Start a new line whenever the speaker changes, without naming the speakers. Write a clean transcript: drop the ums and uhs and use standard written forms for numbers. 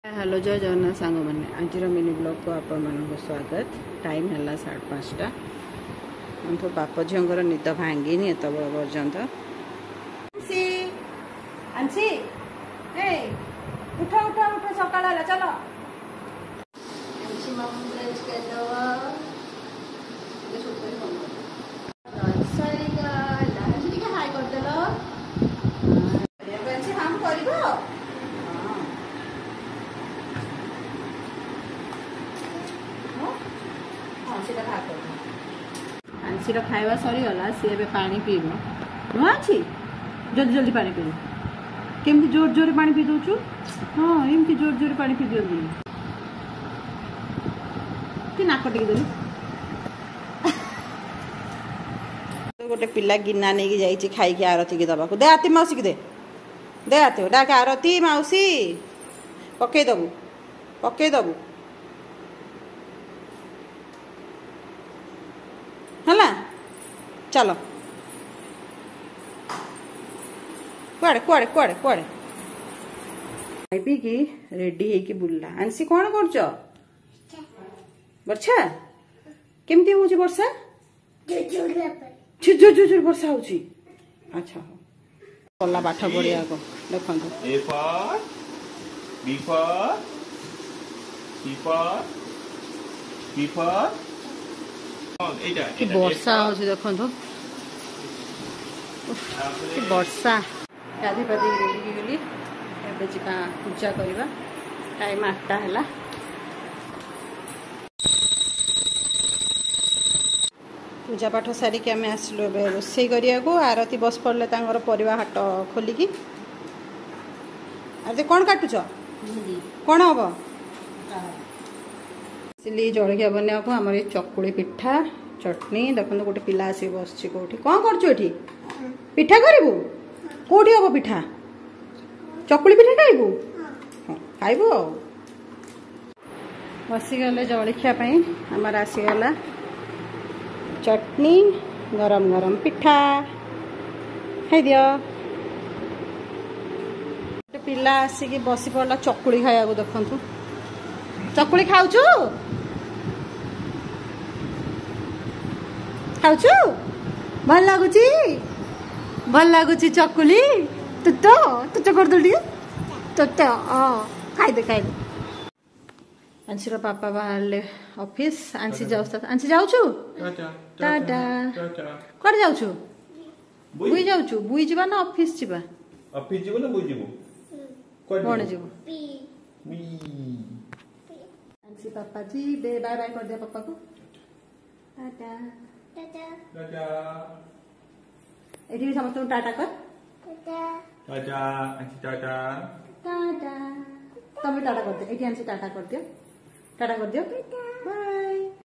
Hello जय जगन्नाथ सांग मैंने आज मिनी ब्लॉग को आपण मान स्वागत। टाइम है 5:30 तो बाप झीर निद भांगी एत बड़ पर्यंत उठ उठ उठ सकाळ चलो आंसीर खाଇବା सरीगला सी ए पानी पीब नुआ अच्छी जल्दी जल्दी पानी पी केमती जोर जोर पानी पी दौचु। हाँ एमती जोर जोर पानी पी दिखती नाक टिके देवी गोटे पिला गिना नहीं जाइए खाई आरती की दबा दे आती मौसी की दे आती डाक आरती मौसी पकईदबू है चलो कुआड़े कुआड़े कुआड़े कुआड़े खाई पी की रेडी है बुल्ला आंसी कौन कर वर्षा केमती हो वर्षा जोर जोर वर्षा हो अच्छा गला पाठ पढ़िया देखो वर्षा हो देखो वर्षा गाधी पाधी रेडी गली पूजा करवा टाइम 8टा है पूजा पाठ सारिक आम आसलु रोषे करिया आरती बस पड़े परिवा हाट खोलिकी आरती कौन काटुच कौन हम सिली जलखिया बनवा को आम चकुली पिठा चटनी देखो गोटे पिला आस बस कौटी कौन कर पिठा करू कौटी हम पिठा चकुली पिठा खाइबू खाइबू बसीगले जलखिया आमर आसीगला चटनी गरम गरम पिठा खाई दियो गोटे पिला आसिक बसी पड़ा चकुली खाया देखु चकुली खाऊचु खाऊचु भल लगुच चकुली तुत कर दे तुत खाईदे आंसी पापा बाहर ऑफिस आंसी जाऊछु टाटा कौन जाऊछु बुई जाऊछु बुई जीवा ना ऑफिस जीवा
ऑफिस जीवो ना बुई जीवो
कौन जीवो आंसी पापा जी बाय बाय कर दिया पापा को टाटा टाटा टाटा एठी समस्त टाटा कर टाटा आंसी टाटा टाटा तुम टाटा कर दे एठी आंसी टाटा कर दियो